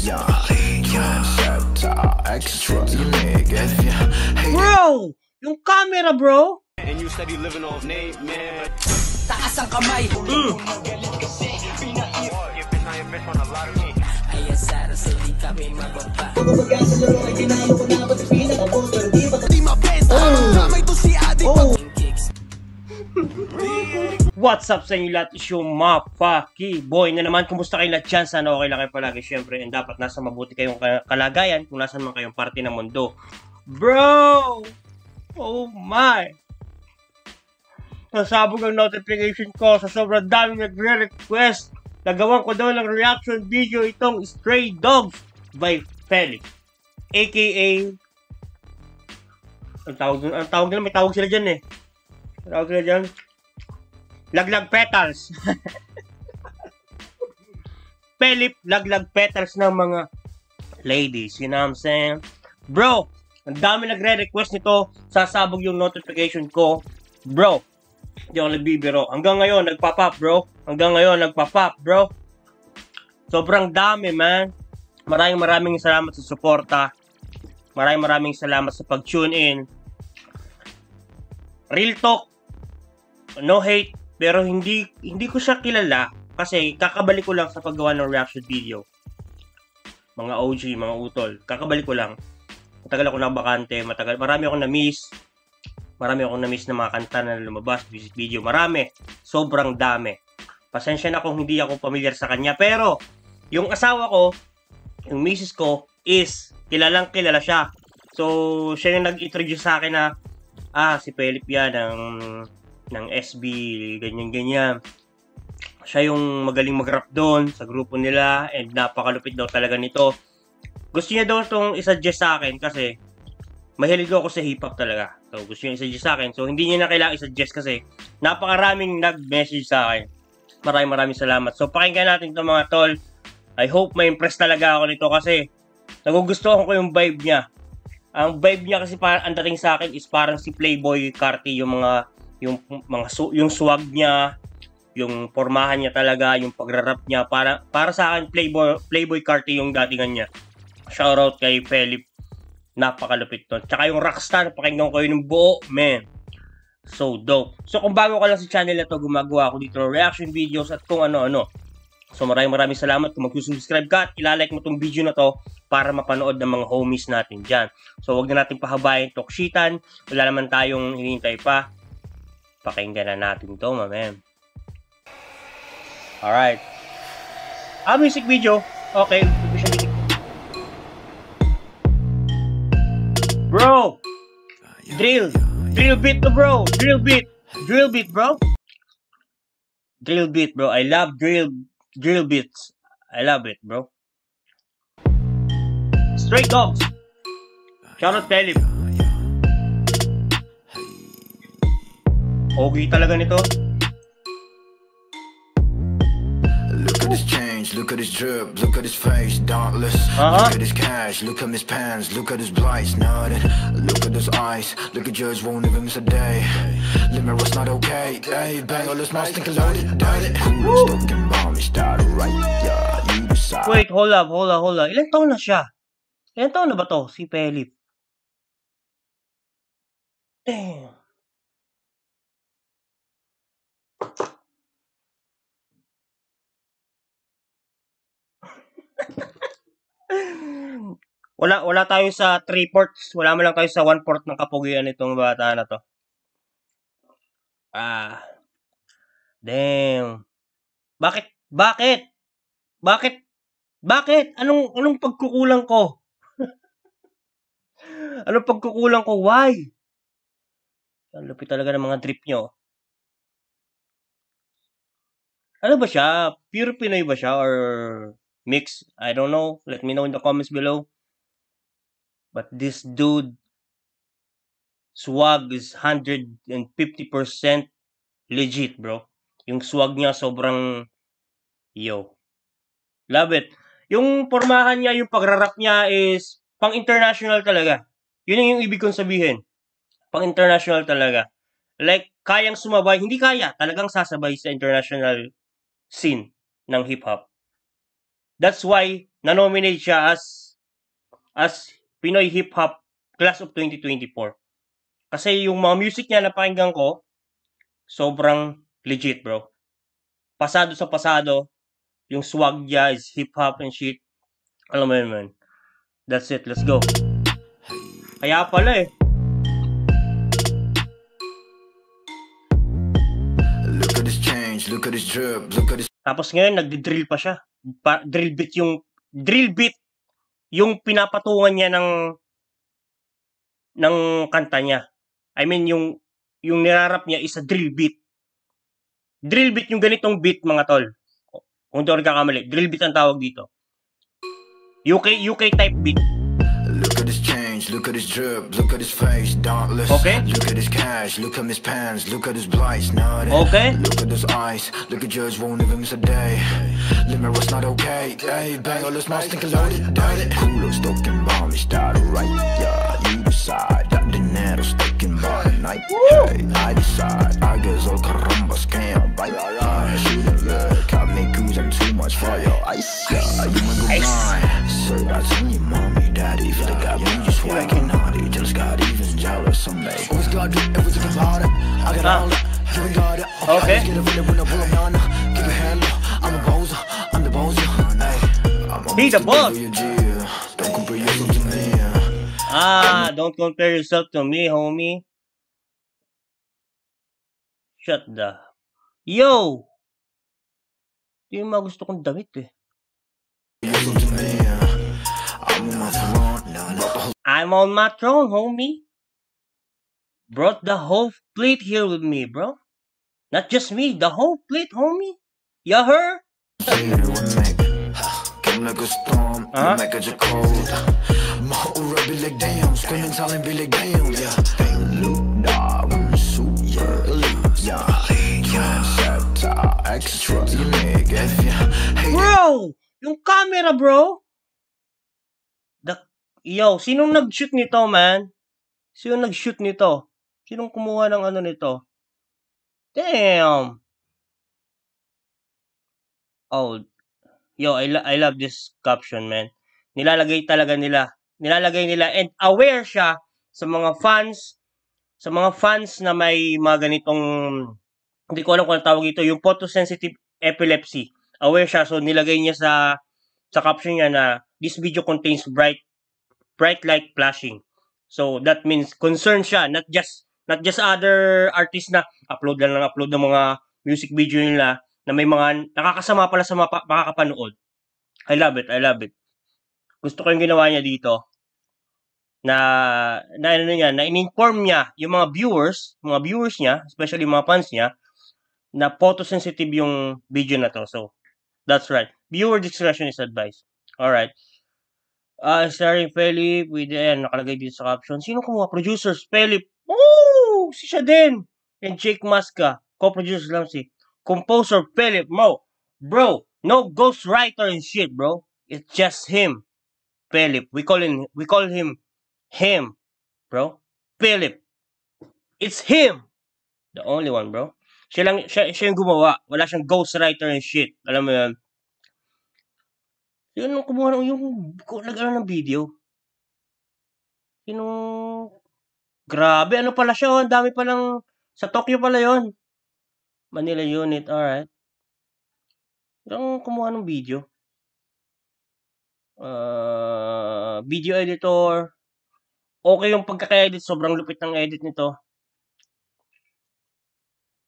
Bro! Yung camera, bro! And you said you living off name, man. Taas ang kamay. What's up sa inyo lahat? Is yung Mapaki Boy na naman. Kumusta kayo lahat dyan? Sana okay lang kayo palagi syempre. And dapat nasa mabuti kayong kalagayan kung nasan man kayong parte ng mundo. Bro! Oh my! Nasabog ang notification ko sa sobrang daming nagre-request. Nagawan ko daw ng reaction video itong Stray Dogs by Felix. AKA ang tawag nila, may tawag sila dyan eh. Tawag sila dyan. Laglag petals. Philip, laglag petals ng mga ladies. You know what I'm saying? Bro, ang dami nagre-request nito. Sasabog yung notification ko. Bro, hindi ako nagbibiro. Hanggang ngayon, nagpa-pop, bro. Hanggang ngayon, nagpa-pop, bro. Sobrang dami, man. Maraming salamat sa suporta. Maraming salamat sa pag-tune in. Real talk. No hate. Pero hindi ko siya kilala kasi kakabalik ko lang sa paggawa ng reaction video. Mga OG, mga utol. Kakabalik ko lang. Matagal ako nakabakante. Marami akong na-miss. Marami akong na-miss na mga kanta na lumabas, music video. Marami. Sobrang dami. Pasensya na kung hindi ako familiar sa kanya. Pero, yung asawa ko, yung misis ko, is kilalang kilala siya. So, siya yung nag-introduce sa akin na, si Philip yan ng SB, ganyan-ganyan. Siya yung magaling mag-rap doon sa grupo nila and napakalupit daw talaga nito. Gusto niya daw itong isuggest sa akin kasi mahilig ako sa hip-hop talaga. So, gusto niya isuggest sa akin. So, hindi niya na kailangan isuggest kasi napakaraming nag-message sa akin. Maraming salamat. So, pakinggan natin ito mga tol. I hope may-impress talaga ako nito kasi nagugustuhan ko yung vibe niya. Ang vibe niya kasi ang dating sa akin is parang si Playboy Carti, yung swag niya, yung pormahan niya talaga, yung pagrarap niya, para sa akin Playboy Carti yung datingan niya. Shoutout kay Philip. Napakalupit to. Tsaka yung Rockstar, pakinggan ko yun ng buo, man. So dope. So kung bago ka lang sa channel na to, gumagawa ako dito reaction videos at kung ano-ano. So maraming salamat kung mag-subscribe ka at ilalike mo tong video na to para mapanood ng mga homies natin dyan. So wag na natin pahabayin, tokshitan. Wala naman tayong hinihintay pa. Pakinggan na natin to, man. Alright. Music video. Okay. Bro! Drill beat to bro! Drill beat, bro! Drill beat, bro. I love drill beats. I love it, bro. Stray Dogs. Shout out Philip. Okay talaga nito. Look at his change, look at his drip, look at his face, dauntless. Look at his cash, look at his pants, look at his blights, nodding. Look at his eyes, look at judge, won't even miss a day. Limit was not okay, hey, bang, all this mouse think loaded, dirty. Who's talking bomb, started right, yeah, you decide. Wait, hold up. Ilan taon na siya? Ilan taon na ba to, si Philip? Damn. Wala tayo sa 3/4. Wala mo lang tayo sa 1/4 ng kapugian nitong bata na to. Damn. Bakit? Anong pagkukulang ko? Anong pagkukulang ko? Why? Ang lupit talaga ng mga drip nyo. Ano ba siya? Pure Pinoy ba siya? Or mix? I don't know. Let me know in the comments below. But this dude, swag is 150% legit, bro. Yung swag niya sobrang, love it. Yung pormahan niya, yung pagrarap niya is pang-international talaga. Yun yung ibig kong sabihin. Pang-international talaga. Like, kayang sumabay, hindi kaya, talagang sasabay sa international scene ng hip-hop. That's why na-nominate siya as Pinoy Hip Hop Class of 2024. Kasi yung mga music niya napakinggan ko, sobrang legit, bro. Pasado sa pasado, yung swag niya is hip hop and shit. Alam mo yun, man. That's it, let's go. Kaya pala eh. Look at this change, look at this drip, look at this. Tapos ngayon, nagdi-drill pa siya. Drill beat yung pinapatungan niya ng kanta niya. I mean, yung nirarap niya is a drill beat. Drill beat yung ganitong beat, mga tol. Kung di ako nagkakamali, drill beat ang tawag dito. UK type beat. Look at this change, look at this drip, look at his face, dauntless. Okay. Look at his cash, look at his pants, look at his blights, nodding. Okay. Look at his eyes, look at judge won't even miss a day. Limit was not okay. Hey, bang all this mouth think loaded, dirty. Cool talking about me, started right. Yeah, you decide that the nettle sticking by night. Hey, I decide, I guess all carambas can't bite. Shouldn't look at me cause I'm too much for your ice. Yeah, you might go blind. So that's on your mommy, daddy. Feel like I mean, just swagging naughty. Just got even jealous someday. Always gotta do everything about it. I got all it, you ain't got it. Okay. Get a feeling when I pull up, nana. Keep your hand low, I'm a bozo, I'm the bozo. He the boss. Don't compare yourself to me. Don't compare yourself to me, homie. Shut the... Yo! Ito yung mga gusto kong damit eh. I'm on my throne, homie. Brought the whole fleet here with me, bro. Not just me, the whole fleet, homie. You heard? Came like a storm, make it cold. My whole rap be like damn, screaming, telling be like damn, yeah. Look, dog, I'm super elite, yeah. Trendsetter, extra unique, if you hate it. Bro! Yung camera, bro! Yo, sinong nag-shoot nito, man? Sinong nag-shoot nito? Sinong kumuha ng ano nito? Damn! Oh, yo, I love this caption, man. Nilalagay nila and aware siya sa mga fans na may mga ganitong, hindi ko alam kung ang tawag ito, yung photosensitive epilepsy. Aware siya, so nilagay niya sa caption niya na this video contains bright light flashing. So that means concerned siya, not just other artists na upload ng mga music video nila na may mga nakakasama pala sa makakapanood. I love it. Gusto ko yung ginawa niya dito na in-inform niya yung mga viewers niya, especially mga fans niya, na photosensitive yung video na to. So that's right. Viewer discretion is advised. Alright. Starring Philip with nakalagay dito sa caption. Sino kumuha? Producers, Philip. Oh! Si siya din. And Jake Masca. Co-producers lang si. Composer, Philip Mo. Bro, no ghostwriter and shit, bro. It's just him. Philip. We call him, bro. Philip. It's him. The only one, bro. Siya yung gumawa. Wala siyang ghostwriter and shit. Alam mo yan. Sino kumuha yung nag-ano ng video? Grabe, ano pala siya? Ang dami palang, sa Tokyo pala yon. Manila unit, alright. Sino kumuha ng video? Video editor. Okay yung pagkaka-edit, sobrang lupit ng edit nito.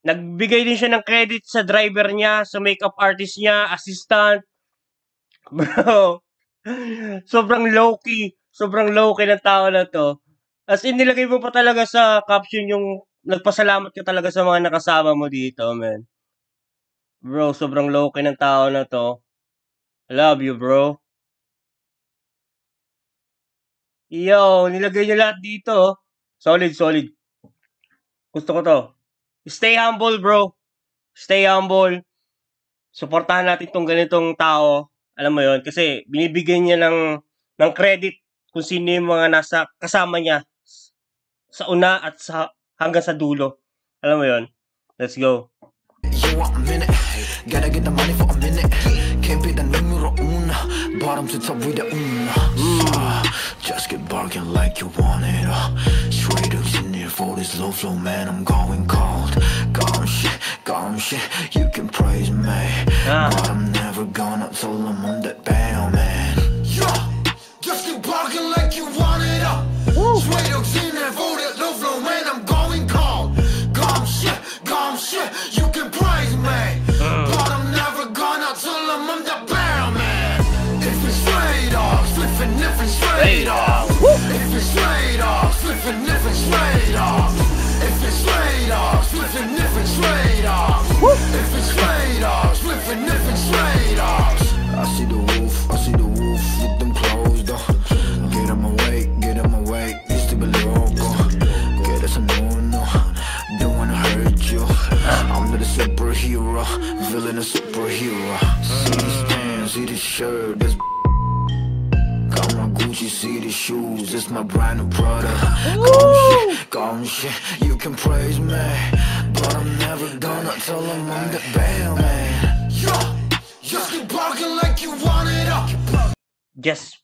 Nagbigay din siya ng credit sa driver niya, sa makeup artist niya, assistant. Bro, sobrang low-key ng tao na to. As in, nilagay mo pa talaga sa caption yung nagpasalamat ka talaga sa mga nakasama mo dito, man. Bro, sobrang low-key ng tao na to. I love you, bro. Yo, nilagay niyo lahat dito. Solid. Gusto ko to. Stay humble, bro. Stay humble. Suportahan natin tong ganitong tao. Alam mo yon, kasi binibigyan niya ng credit kung sino yung mga nasa kasama niya sa una at hanggang sa dulo. Alam mo yon. Let's go. You want a minute? Gotta get the money for a minute. Can't be the numero una. bottom to top with the just get barking like you want it. Straight up in here for this low flow, man. I'm going cold. Gone shit. You can praise me, but I'm never gonna tell them I'm that bad, man. Yeah, just get barking like you want it. Straight up in here for this low flow, man. I'm going cold. Gone shit. You can praise me, but I'm never gonna tell them I'm that bad, man. If it's straight off, flipping different straight off. If it's straight off, flipping different straight off. If it's straight off, flipping different straight off. If it's straight off, flipping different straight off. I see the wolf with them closed off. Get him away, used to be loco. Get us a no, don't wanna hurt you. I'm not a superhero, villain a superhero. See these pants, see this shirt, this got my Gucci, see the shoes, it's my brand new product. Gone shit, you can praise me, but I'm never gonna tell them I'm the bad man. Just keep barking like you want it up. Just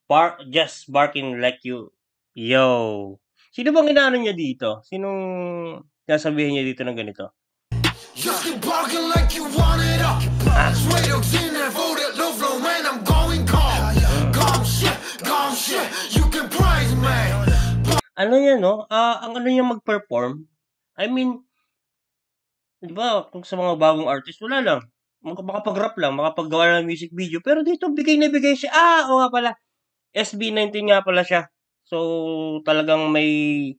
barking like you. Yo. Sino bang inaano niya dito? Sinong nasabihin niya dito ng ganito? Just keep barking like you want it up. Straight up in there for that low flow, man. I'm going cold. Gone shit. You can praise me. Ano niya, no? Ang ano niya mag-perform, I mean, di ba, kung sa mga bagong artist, wala lang. Makapag-rap lang, makapaggawa ng music video. Pero dito, bigay na bigay siya. Oo nga pala. SB19 nga pala siya. So, talagang may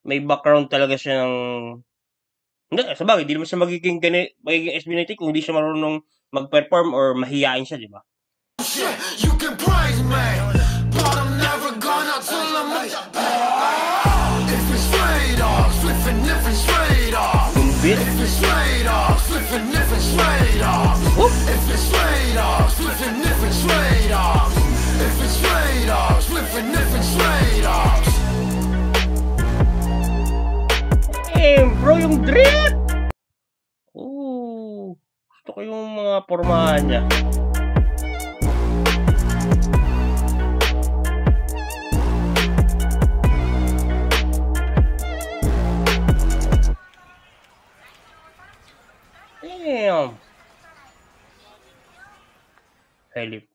background talaga siya ng... Hindi, sabagay, hindi naman siya magiging SB19 kung hindi siya marunong mag-perform or mahihain siya, di ba? You can praise me, but I'm never gonna tell them if it's straight off, flipping different straight off. If it's straight off, flipping different straight off. If it's straight off, flipping different straight off. If it's straight off, flipping different straight off. Bro, yung drip! Gusto ko yung mga pormahan niya. Damn! Helip.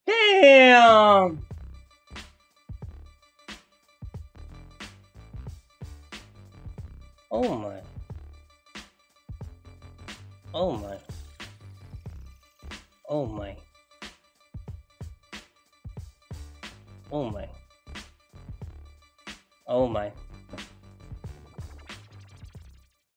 Damn! Oh my. Oh my. Oh my. Oh my. Oh my.